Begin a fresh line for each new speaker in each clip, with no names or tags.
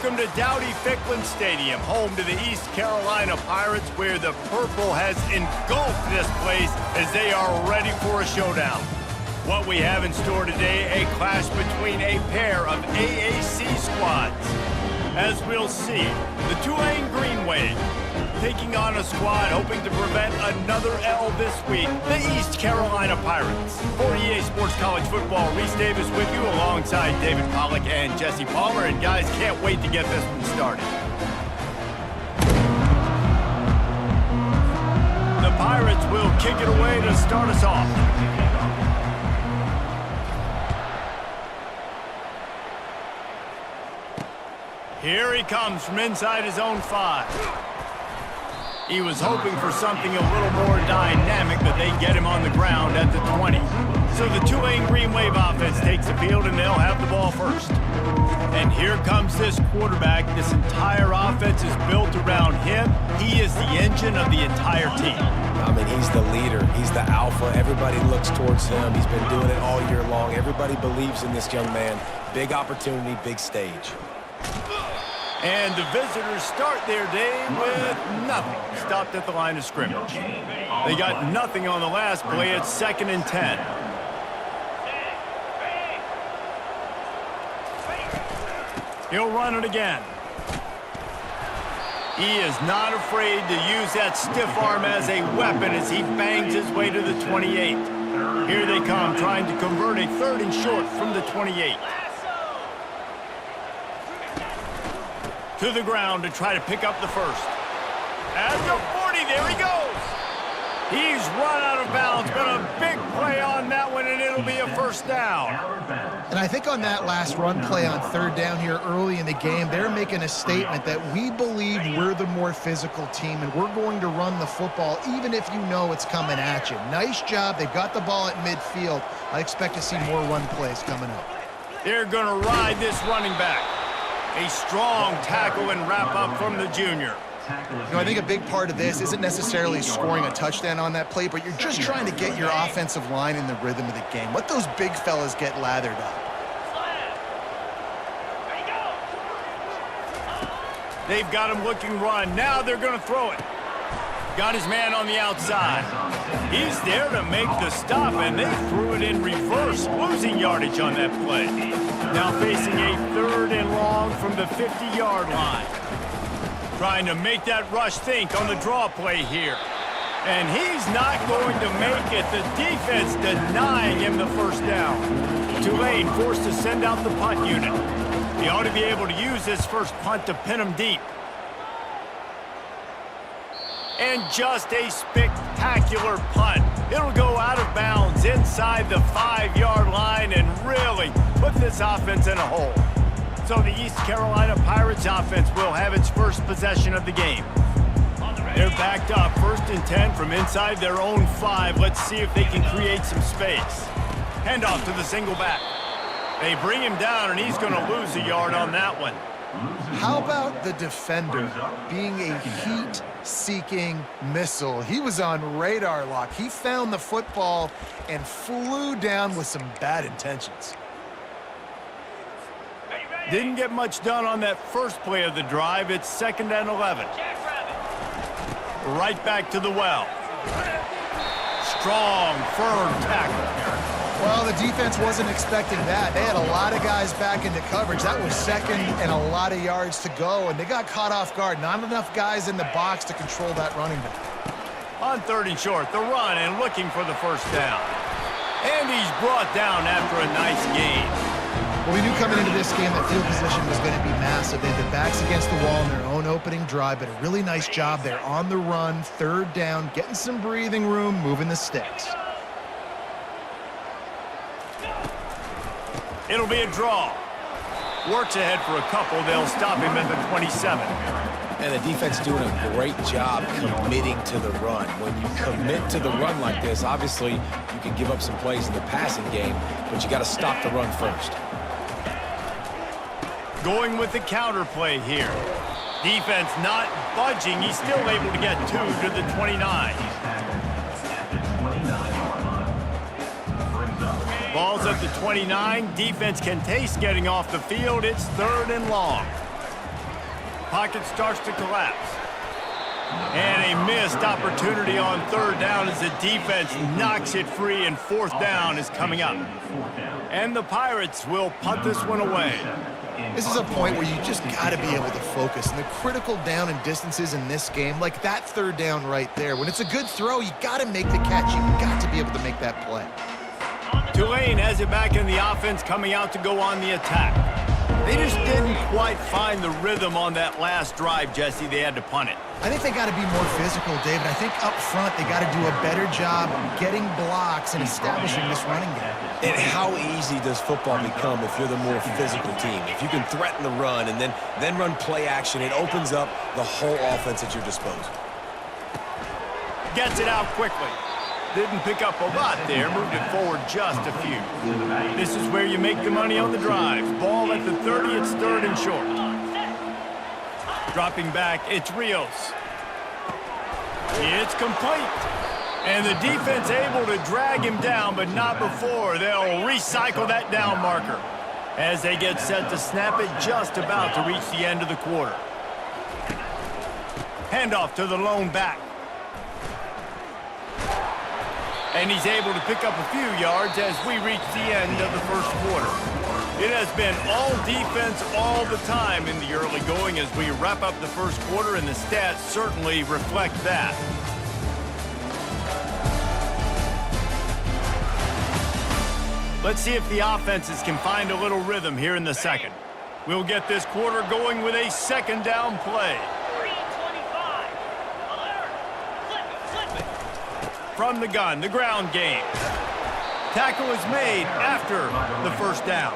Welcome to Dowdy-Ficklin Stadium, home to the East Carolina Pirates, where the purple has engulfed this place as they are ready for a showdown. What we have in store today, a clash between a pair of AAC squads. As we'll see, the Tulane Green Wave taking on a squad hoping to prevent another L this week, the East Carolina Pirates. For EA Sports College Football, Reese Davis with you alongside David Pollack and Jesse Palmer. And guys, can't wait to get this one started. The Pirates will kick it away to start us off. Here he comes from inside his own 5. He was hoping for something a little more dynamic, but they get him on the ground at the 20. So the Tulane Green Wave offense takes the field, and they'll have the ball first. And here comes this quarterback. This entire offense is built around him. He is the engine of the entire team.
I mean, he's the leader. He's the alpha. Everybody looks towards him. He's been doing it all year long. Everybody believes in this young man. Big opportunity, big stage.
And the visitors start their day with nothing. Stopped at the line of scrimmage. They got nothing on the last play. It's 2nd and 10. He'll run it again. He is not afraid to use that stiff arm as a weapon as he bangs his way to the 28. Here they come, trying to convert a 3rd and short from the 28. To the ground to try to pick up the first. At the 40, there he goes. He's run out of bounds, but a big play on that one, and it'll be a first down.
And I think on that last run play on 3rd down here early in the game, they're making a statement that we believe we're the more physical team, and we're going to run the football even if you know it's coming at you. Nice job. They've got the ball at midfield. I expect to see more run plays coming up.
They're going to ride this running back. A strong tackle and wrap-up from the junior.
You know, I think a big part of this isn't necessarily scoring a touchdown on that play, but you're just trying to get your offensive line in the rhythm of the game. Let those big fellas get lathered up.
They've got him looking run. Now they're going to throw it. Got his man on the outside. He's there to make the stop, and they threw it in reverse, losing yardage on that play. Now facing a 3rd and long from the 50-yard line. Trying to make that rush think on the draw play here. And he's not going to make it. The defense denying him the first down. Tulane forced to send out the punt unit. He ought to be able to use this first punt to pin him deep. And just a spectacular punt. It'll go out of bounds inside the 5-yard line and really put this offense in a hole. So the East Carolina Pirates offense will have its first possession of the game. They're backed up, 1st and 10 from inside their own 5. Let's see if they can create some space. Handoff to the single back. They bring him down, and he's going to lose a yard on that one.
How about the defender being a heat-seeking missile? He was on radar lock. He found the football and flew down with some bad intentions.
Didn't get much done on that first play of the drive. It's 2nd and 11. Right back to the well. Strong, firm tackle.
Well, the defense wasn't expecting that. They had a lot of guys back into coverage. That was 2nd and a lot of yards to go, and they got caught off guard. Not enough guys in the box to control that running back.
On 3rd and short, the run and looking for the first down. And he's brought down after a nice gain.
Well, we knew coming into this game that field position was going to be massive. They had their backs against the wall in their own opening drive, but a really nice job there on the run, 3rd down, getting some breathing room, moving the sticks.
It'll be a draw. Works ahead for a couple. They'll stop him at the 27.
And the defense doing a great job committing to the run. When you commit to the run like this, obviously you can give up some plays in the passing game, but you got to stop the run first.
Going with the counter play here. Defense not budging. He's still able to get 2 to the 29. Ball's at the 29. Defense can taste getting off the field. It's 3rd and long. pocket starts to collapse. And a missed opportunity on third down as the defense knocks it free, and fourth down is coming up. And the Pirates will punt this one away.
This is a point where you just got to be able to focus. And the critical down and distances in this game, like that third down right there, when it's a good throw, you got to make the catch. You got to be able to make that play.
Tulane has it back in the offense, coming out to go on the attack. They just didn't quite find the rhythm on that last drive, Jesse. They had to punt it.
I think they got to be more physical, David. I think up front they got to do a better job getting blocks and establishing this running game.
And how easy does football become if you're the more physical team? If you can threaten the run and then run play action, it opens up the whole offense at your disposal.
Gets it out quickly. Didn't pick up a lot there, moved it forward just a few. This is where you make the money on the drives. Ball at the 30, it's third and short. Dropping back, it's Rios. It's complete. And the defense able to drag him down, but not before. They'll recycle that down marker as they get set to snap it, just about to reach the end of the quarter. Handoff to the lone back. And he's able to pick up a few yards as we reach the end of the first quarter. It has been all defense all the time in the early going as we wrap up the first quarter, and the stats certainly reflect that. Let's see if the offenses can find a little rhythm here in the second. We'll get this quarter going with a second down play. From the gun, the ground game. Tackle is made after the first down.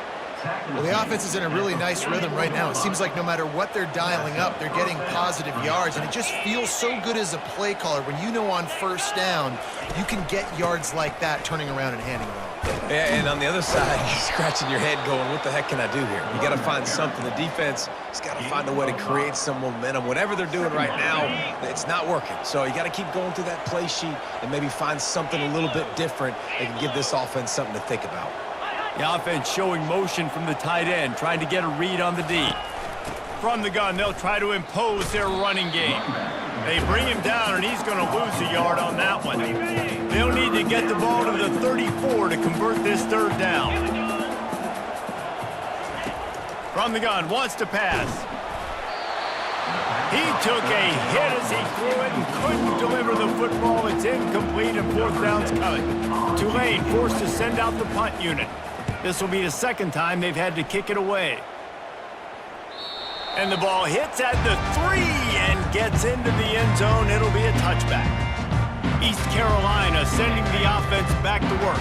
Well, the offense is in a really nice rhythm right now. It seems like no matter what they're dialing up, they're getting positive yards, and it just feels so good as a play caller when you know on first down you can get yards like that turning around and handing it off.
Yeah, and on the other side, you're scratching your head going, what the heck can I do here? You got to find something. The defense has got to find a way to create some momentum. Whatever they're doing right now, it's not working. So you got to keep going through that play sheet and maybe find something a little bit different that can give this offense something to think about.
The offense showing motion from the tight end, trying to get a read on the D. From the gun, they'll try to impose their running game. They bring him down, and he's going to lose a yard on that one. They'll need to get the ball to the 34 to convert this third down. From the gun, wants to pass. He took a hit as he threw it and couldn't deliver the football. It's incomplete, and fourth down's coming. Tulane forced to send out the punt unit. This will be the second time they've had to kick it away. And the ball hits at the 3 and gets into the end zone. It'll be a touchback. East Carolina sending the offense back to work.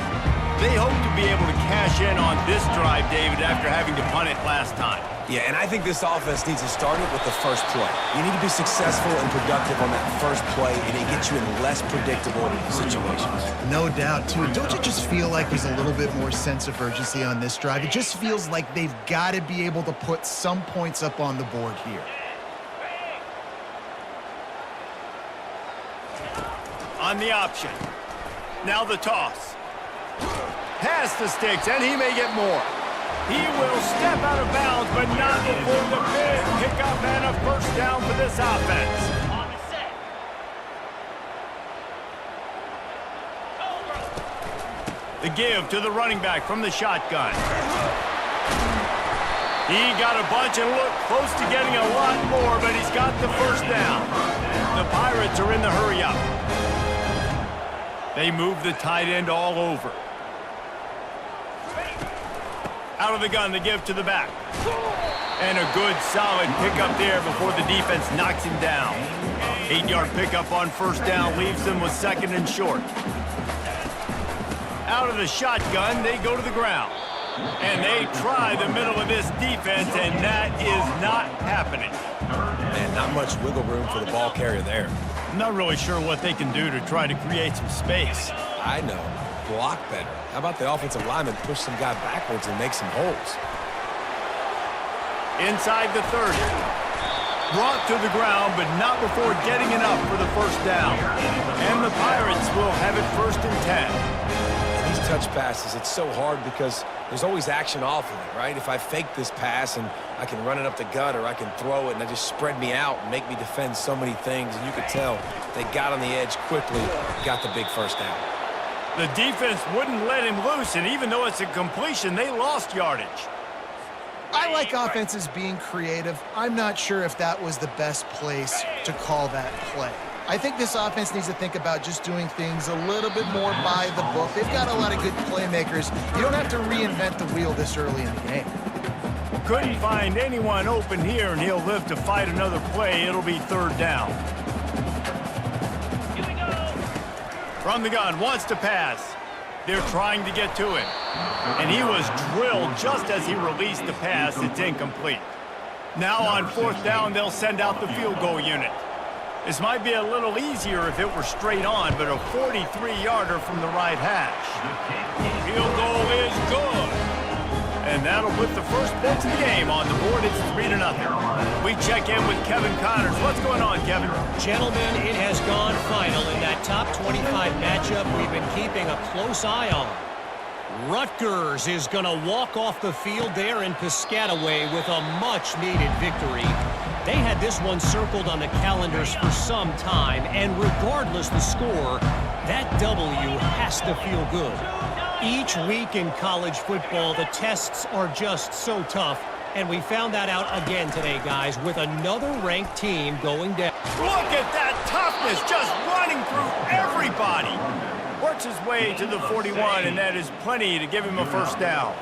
They hope to be able to cash in on this drive, David, after having to punt it last time.
Yeah, and I think this offense needs to start it with the first play. You need to be successful and productive on that first play, and it gets you in less predictable situations.
No doubt, too. Don't you just feel like there's a little bit more sense of urgency on this drive? It just feels like they've got to be able to put some points up on the board here.
On the option. Now the toss. Pass the sticks, and he may get more. He will step out of bounds, but not before the big pickup and a first down for this offense. The give to the running back from the shotgun. He got a bunch and looked close to getting a lot more, but he's got the first down. The Pirates are in the hurry-up. They move the tight end all over. Out of the gun, the give to the back. And a good, solid pickup there before the defense knocks him down. 8-yard pickup on first down leaves them with second and short. Out of the shotgun, they go to the ground. And they try the middle of this defense, and that is not happening.
Man, not much wiggle room for the ball carrier there.
I'm not really sure what they can do to try to create some space.
I know. Block better. How about the offensive lineman push some guy backwards and make some holes?
Inside the 30. Brought to the ground, but not before getting enough for the first down. And the Pirates will have it 1st and 10.
And these touch passes, it's so hard because there's always action off of it, right? If I fake this pass and I can run it up the gut or I can throw it and they just spread me out and make me defend so many things, and you could tell they got on the edge quickly, got the big first down.
The defense wouldn't let him loose, and even though it's a completion, they lost yardage.
I like offenses being creative. I'm not sure if that was the best place to call that play. I think this offense needs to think about just doing things a little bit more by the book. They've got a lot of good playmakers. You don't have to reinvent the wheel this early in the game.
Couldn't find anyone open here, and he'll live to fight another play. It'll be third down. From the gun, wants to pass. They're trying to get to it. And he was drilled just as he released the pass. It's incomplete. Now on fourth down, they'll send out the field goal unit. This might be a little easier if it were straight on, but a 43-yarder from the right hash. Field goal is good. And that'll put the first points of the game on the board. It's 3-0. We check in with Kevin Connors. What's going on, Kevin?
Gentlemen, it has gone final in that top 25 matchup we've been keeping a close eye on. Rutgers is going to walk off the field there in Piscataway with a much-needed victory. They had this one circled on the calendars for some time, and regardless the score, that W has to feel good. Each week in college football, the tests are just so tough, and we found that out again today, guys, with another ranked team going down.
Look at that toughness, just running through everybody. Works his way to the 41, and that is plenty to give him a first down.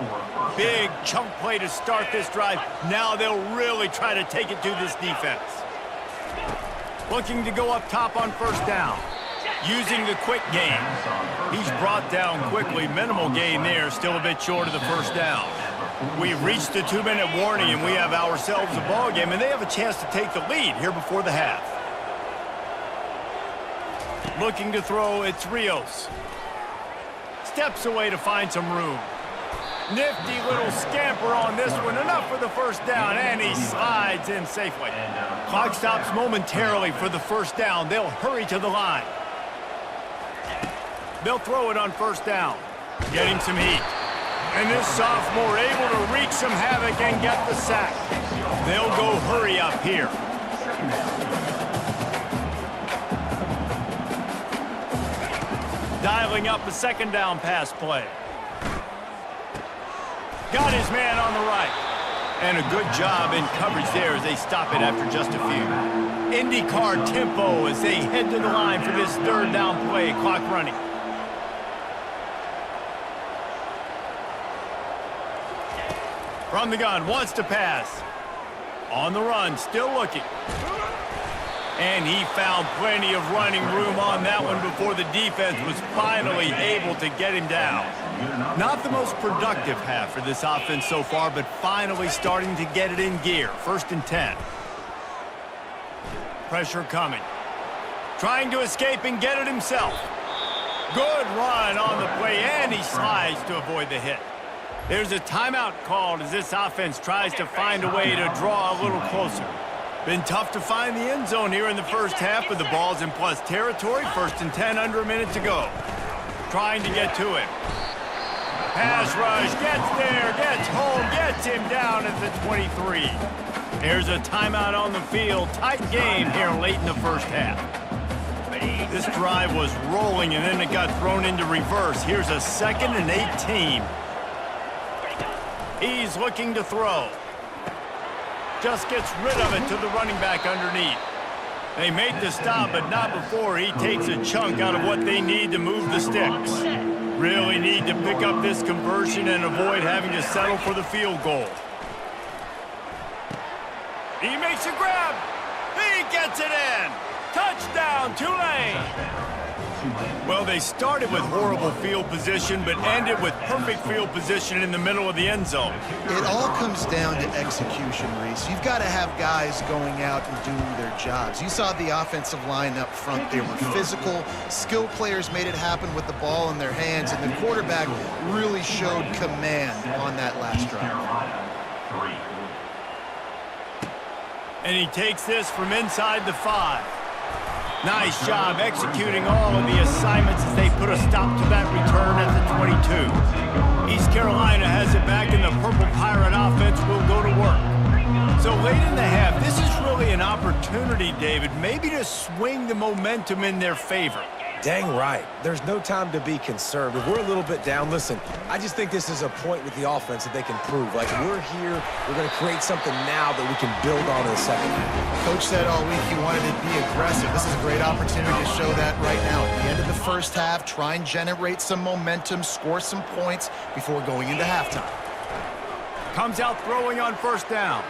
Big chunk play to start this drive. Now they'll really try to take it to this defense. Looking to go up top on first down. Using the quick game. He's brought down quickly. Minimal gain there, still a bit short of the first down. We've reached the 2-minute warning, and we have ourselves a ball game, and they have a chance to take the lead here before the half. Looking to throw, it's Rios. Steps away to find some room. Nifty little scamper on this one. Enough for the first down, and he slides in safely. Clock stops momentarily for the first down. They'll hurry to the line. They'll throw it on first down. Getting some heat. And this sophomore able to wreak some havoc and get the sack. They'll go hurry up here. Dialing up a second down pass play. Got his man on the right. And a good job in coverage there as they stop it after just a few. IndyCar tempo as they head to the line for this third down play. Clock running. From the gun, wants to pass. On the run, still looking. And he found plenty of running room on that one before the defense was finally able to get him down. Not the most productive half for this offense so far, but finally starting to get it in gear. 1st and 10. Pressure coming. Trying to escape and get it himself. Good run on the play, and he slides to avoid the hit. There's a timeout called as this offense tries to find a way to draw a little closer. Been tough to find the end zone here in the first half, but the ball's in plus territory. 1st and 10, under a minute to go. Trying to get to him. Pass rush, gets there, gets home, gets him down at the 23. There's a timeout on the field. Tight game here late in the first half. This drive was rolling, and then it got thrown into reverse. Here's a 2nd and 18. He's looking to throw. Just gets rid of it to the running back underneath. They make the stop, but not before he takes a chunk out of what they need to move the sticks. Really need to pick up this conversion and avoid having to settle for the field goal. He makes a grab. He gets it in. Touchdown, Tulane. Well, they started with horrible field position, but ended with perfect field position in the middle of the end zone.
It all comes down to execution, Reese. You've got to have guys going out and doing their jobs. You saw the offensive line up front. They were physical. Skill players made it happen with the ball in their hands, and the quarterback really showed command on that last drive.
And he takes this from inside the 5. Nice job executing all of the assignments as they put a stop to that return at the 22. East Carolina has it back, and the Purple Pirate offense will go to work. So late in the half, this is really an opportunity, David, maybe to swing the momentum in their favor.
Dang right. There's no time to be conservative. We're a little bit down. Listen, I just think this is a point with the offense that they can prove. Like, we're here, we're going to create something now that we can build on in the second half.
Coach said all week he wanted to be aggressive. This is a great opportunity to show that right now. At the end of the first half, try and generate some momentum, score some points before going into halftime.
Comes out throwing on first down.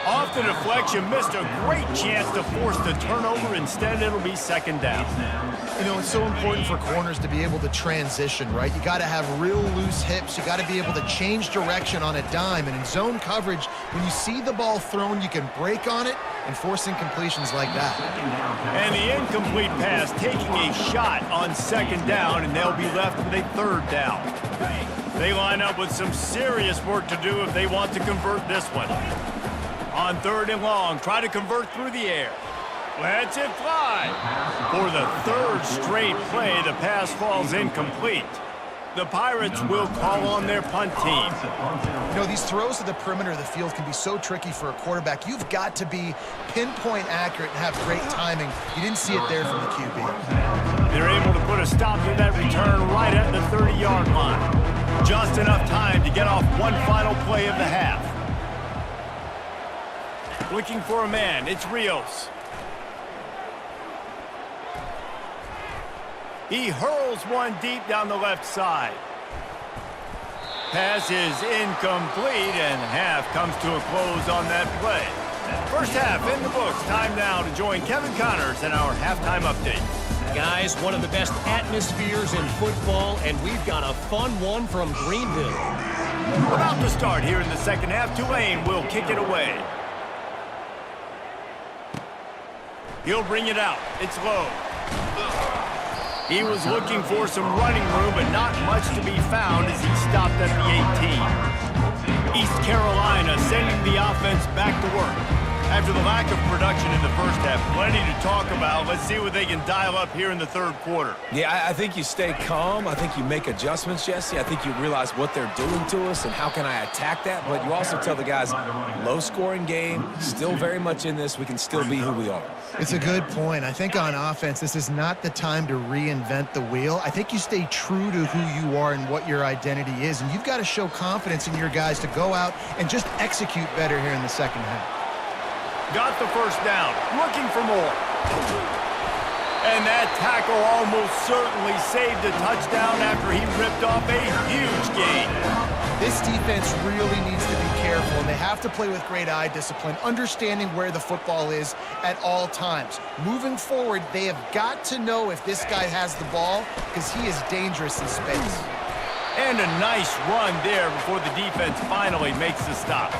Off the deflection, missed a great chance to force the turnover. Instead, it'll be second down.
You know, it's so important for corners to be able to transition, right? You got to have real loose hips. You got to be able to change direction on a dime. And in zone coverage, when you see the ball thrown, you can break on it and force incompletions like that.
And the incomplete pass taking a shot on second down, and they'll be left with a third down. They line up with some serious work to do if they want to convert this one. On third and long, try to convert through the air. Lets it fly. For the third straight play, the pass falls incomplete. The Pirates will call on their punt team.
You know, these throws to the perimeter of the field can be so tricky for a quarterback. You've got to be pinpoint accurate and have great timing. You didn't see it there from the QB.
They're able to put a stop to that return right at the 30-yard line. Just enough time to get off one final play of the half. Looking for a man, it's Rios. He hurls one deep down the left side. Pass is incomplete, and half comes to a close on that play. First half in the books. Time now to join Kevin Connors in our halftime update.
Guys, one of the best atmospheres in football, and we've got a fun one from Greenville.
About to start here in the second half. Tulane will kick it away. He'll bring it out. It's low. He was looking for some running room, but not much to be found as he stopped at the 18. East Carolina sending the offense back to work. After the lack of production in the first half, plenty to talk about. Let's see what they can dial up here in the third quarter.
Yeah, I think you stay calm. I think you make adjustments, Jesse. I think you realize what they're doing to us and how can I attack that. But you also tell the guys, low-scoring game, still very much in this. We can still be who we are.
It's a good point. I think on offense, this is not the time to reinvent the wheel. I think you stay true to who you are and what your identity is. And you've got to show confidence in your guys to go out and just execute better here in the second half.
Got the first down, looking for more. And that tackle almost certainly saved a touchdown after he ripped off a huge gain.
This defense really needs to be careful, and they have to play with great eye discipline, understanding where the football is at all times. Moving forward, they have got to know if this guy has the ball, because he is dangerous in space.
And a nice run there before the defense finally makes the stop.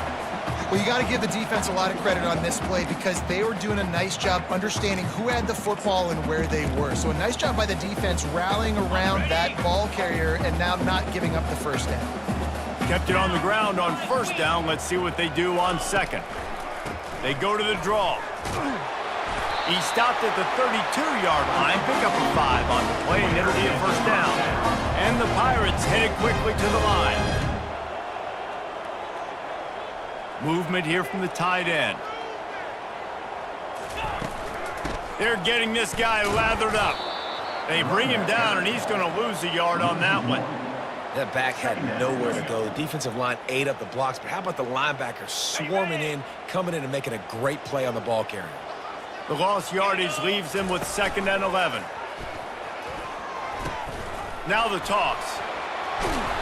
Well, you got to give the defense a lot of credit on this play because they were doing a nice job understanding who had the football and where they were. So a nice job by the defense rallying around that ball carrier and now not giving up the first down.
Kept it on the ground on first down. Let's see what they do on second. They go to the draw. He stopped at the 32-yard line, pick up a 5 on the play, and it'll be a first down. And the Pirates headed quickly to the line. Movement here from the tight end. They're getting this guy lathered up. They bring him down, and he's going to lose a yard on that one.
That back had nowhere to go. The defensive line ate up the blocks, but how about the linebacker swarming in, coming in and making a great play on the ball carrier?
The lost yardage leaves them with 2nd and 11. Now the toss.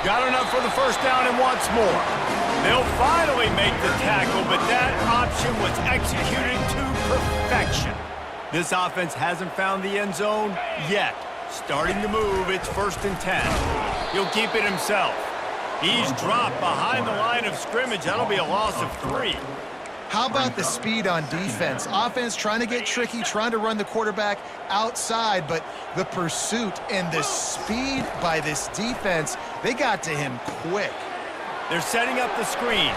Got enough for the first down and wants more. They'll finally make the tackle, but that option was executed to perfection. This offense hasn't found the end zone yet. Starting to move, it's 1st and 10. He'll keep it himself. He's dropped behind the line of scrimmage. That'll be a loss of 3.
How about the speed on defense? Offense trying to get tricky, trying to run the quarterback outside, but the pursuit and the speed by this defense, they got to him quick.
They're setting up the screen.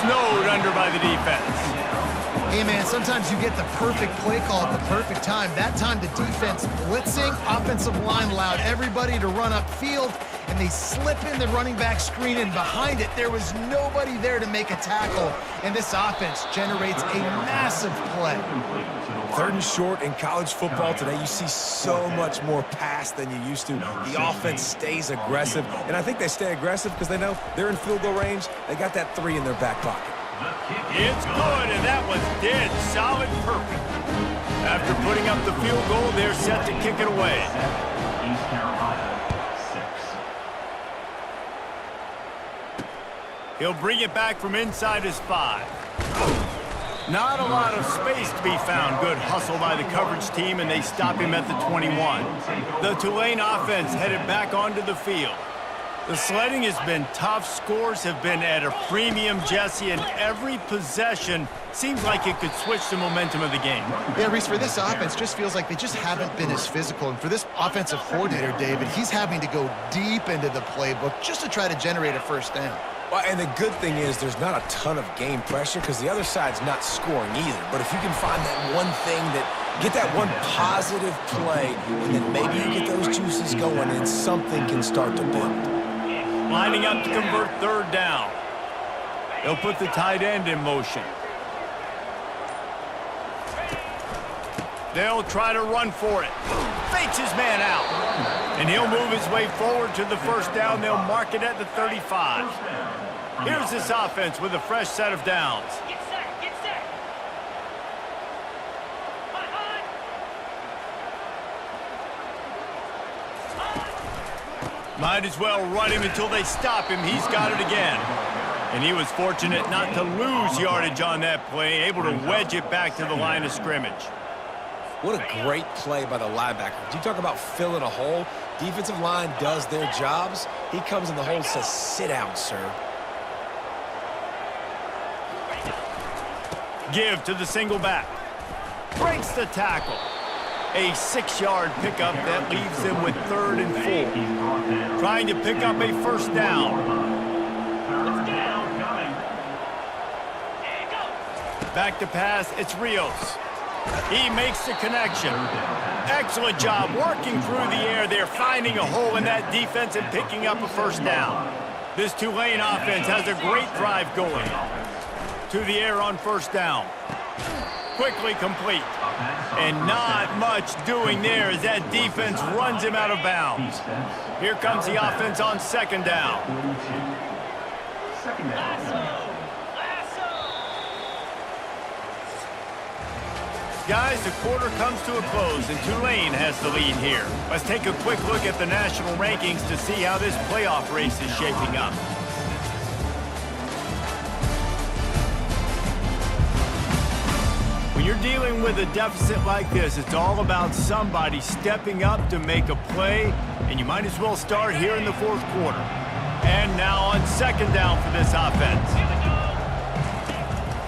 Snowed under by the defense.
Hey, man, sometimes you get the perfect play call at the perfect time. That time, the defense blitzing, offensive line allowed everybody to run upfield, and they slip in the running back screen, and behind it, there was nobody there to make a tackle, and this offense generates a massive play.
3rd and short in college football today, you see so much more pass than you used to. The offense stays aggressive, and I think they stay aggressive because they know they're in field goal range. They got that 3 in their back pocket.
It's good, and that was dead solid perfect. After putting up the field goal, they're set to kick it away.
East Carolina, 6.
He'll bring it back from inside his 5. Not a lot of space to be found. Good hustle by the coverage team, and they stop him at the 21. The Tulane offense headed back onto the field. The sledding has been tough. Scores have been at a premium, Jesse, and every possession seems like it could switch the momentum of the game.
Yeah, Reese, for this offense, just feels like they just haven't been as physical. And for this offensive coordinator, David, he's having to go deep into the playbook just to try to generate a first down.
Well, and the good thing is there's not a ton of game pressure because the other side's not scoring either. But if you can find that one thing get that one positive play, and then maybe you get those juices going and something can start to build.
Lining up to convert 3rd down. They'll put the tight end in motion. They'll try to run for it. Fakes his man out. And he'll move his way forward to the first down. They'll mark it at the 35. Here's this offense with a fresh set of downs.
Get set, get set.
Might as well run him until they stop him. He's got it again. And he was fortunate not to lose yardage on that play, able to wedge it back to the line of scrimmage.
What a great play by the linebacker. You talk about filling a hole. Defensive line does their jobs. He comes in the hole and says, sit down, sir.
Give to the single back. Breaks the tackle. A 6-yard pickup that leaves them with 3rd and 4. Trying to pick up a first down. Back to pass, it's Rios. He makes the connection. Excellent job working through the air. They're finding a hole in that defense and picking up a first down. This Tulane offense has a great drive going. To the air on first down. Quickly complete. And not much doing there as that defense runs him out of bounds. Here comes the offense on 2nd down. Guys, the quarter comes to a close, and Tulane has the lead here. Let's take a quick look at the national rankings to see how this playoff race is shaping up. When you're dealing with a deficit like this, it's all about somebody stepping up to make a play, and you might as well start here in the 4th quarter. And now on 2nd down for this offense.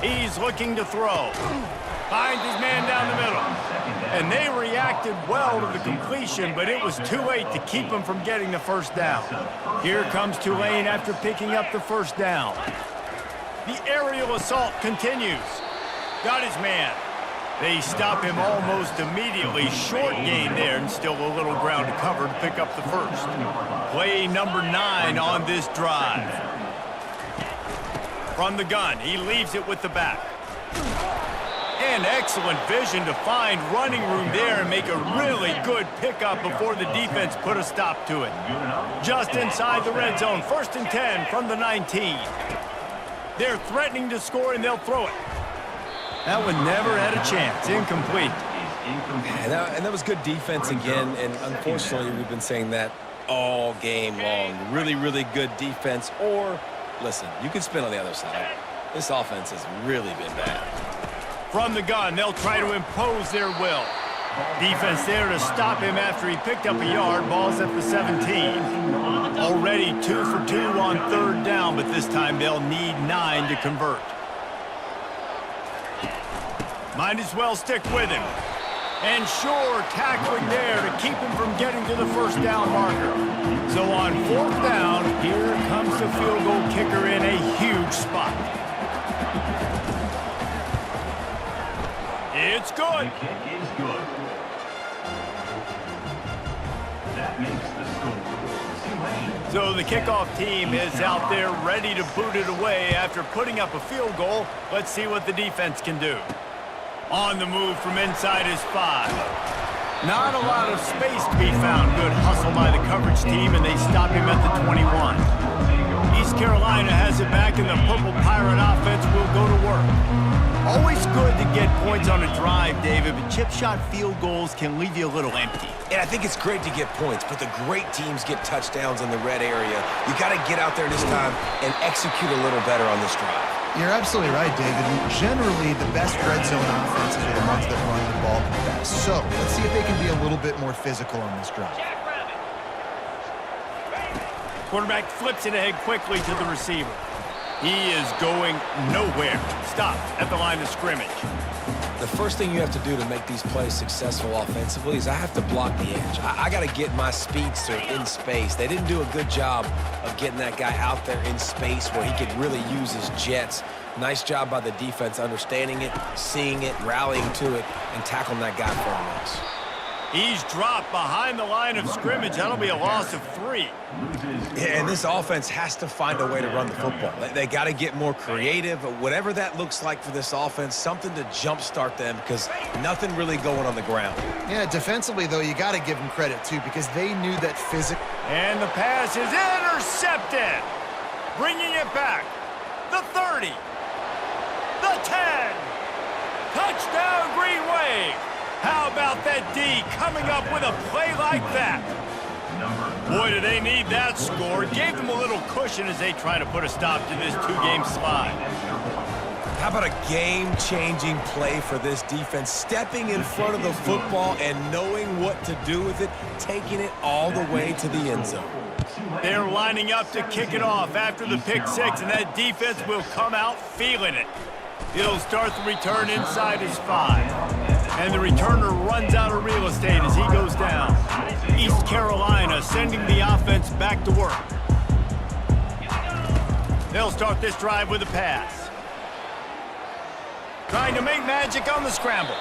He's looking to throw. Finds his man down the middle. And they reacted well to the completion, but it was too late to keep him from getting the first down. Here comes Tulane after picking up the first down. The aerial assault continues. Got his man. They stop him almost immediately. Short gain there, and still a little ground to cover to pick up the first. Play number 9 on this drive. From the gun, he leaves it with the back. And excellent vision to find running room there and make a really good pickup before the defense put a stop to it. Just inside the red zone, 1st and 10 from the 19. They're threatening to score, and they'll throw it. That one never had a chance. Incomplete.
And that was good defense again, and unfortunately, we've been saying that all game long. Really, really good defense. Or, listen, you could spin on the other side. This offense has really been bad.
From the gun, they'll try to impose their will. Defense there to stop him after he picked up a yard. Ball's at the 17. Already 2 for 2 on 3rd down, but this time they'll need 9 to convert. Might as well stick with him. And sure, tackling there to keep him from getting to the first down marker. So on 4th down, here comes the field goal kicker in a huge spot. It's good.
The kick is good. That makes the score. Tulane.
So the kickoff team is out there ready to boot it away after putting up a field goal. Let's see what the defense can do. On the move from inside is 5. Not a lot of space to be found. Good hustle by the coverage team, and they stop him at the 21. East Carolina has it back, and the Purple Pirate offense will go to work. Always good to get points on a drive, David, but chip shot field goals can leave you a little empty.
And I think it's great to get points, but the great teams get touchdowns in the red area. You got to get out there this time and execute a little better on this drive.
You're absolutely right, David. Generally, the best red zone offenses are the ones that run the ball the best. So let's see if they can be a little bit more physical on this drive.
Quarterback flips it ahead quickly to the receiver. He is going nowhere. Stop at the line of scrimmage.
The first thing you have to do to make these plays successful offensively is I have to block the edge. I got to get my speedster in space. They didn't do a good job of getting that guy out there in space where he could really use his jets. Nice job by the defense understanding it, seeing it, rallying to it, and tackling that guy for a loss.
He's dropped behind the line of scrimmage. That'll be a loss of 3.
Yeah, and this offense has to find a way to run the football. They got to get more creative, but whatever that looks like for this offense, something to jumpstart them because nothing really going on the ground.
Yeah, defensively, though, you got to give them credit, too, because they knew that physical.
And the pass is intercepted. Bringing it back. The 30. The 10. Touchdown, Green Wave. How about that D coming up with a play like that? Boy, do they need that score. Gave them a little cushion as they try to put a stop to this 2-game slide.
How about a game-changing play for this defense? Stepping in front of the football and knowing what to do with it, taking it all the way to the end zone.
They're lining up to kick it off after the pick 6, and that defense will come out feeling it. He'll start the return inside his 5. And the returner runs out of real estate as he goes down. East Carolina sending the offense back to work. They'll start this drive with a pass. Trying to make magic on the scramble.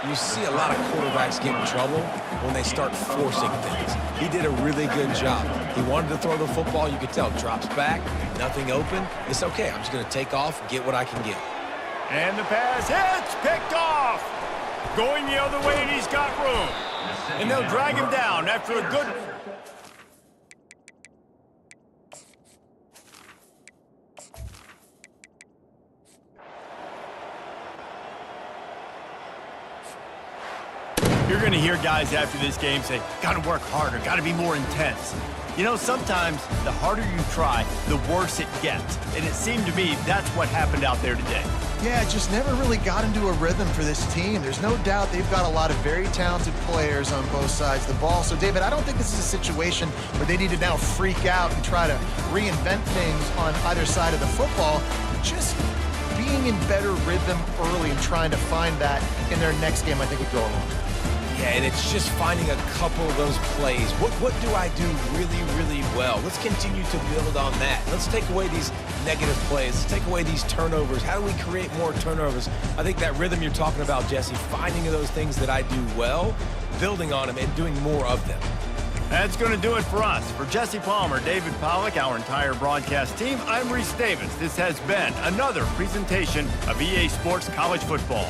You see a lot of quarterbacks get in trouble when they start forcing things. He did a really good job. He wanted to throw the football. You could tell. Drops back, nothing open. It's okay. I'm just going to take off, get what I can get.
And the pass hits, picked off. Going the other way, and he's got room. And they'll drag him down after a good... You're going to hear guys after this game say, got to work harder, got to be more intense. You know, sometimes the harder you try, the worse it gets. And it seemed to me that's what happened out there today.
Yeah, it just never really got into a rhythm for this team. There's no doubt they've got a lot of very talented players on both sides of the ball. So, David, I don't think this is a situation where they need to now freak out and try to reinvent things on either side of the football. Just being in better rhythm early and trying to find that in their next game, I think would go a long way.
Yeah, and it's just finding a couple of those plays. What do I do really, really well? Let's continue to build on that. Let's take away these negative plays. Let's take away these turnovers. How do we create more turnovers? I think that rhythm you're talking about, Jesse, finding those things that I do well, building on them, and doing more of them.
That's going to do it for us. For Jesse Palmer, David Pollack, our entire broadcast team, I'm Reese Davis. This has been another presentation of EA Sports College Football.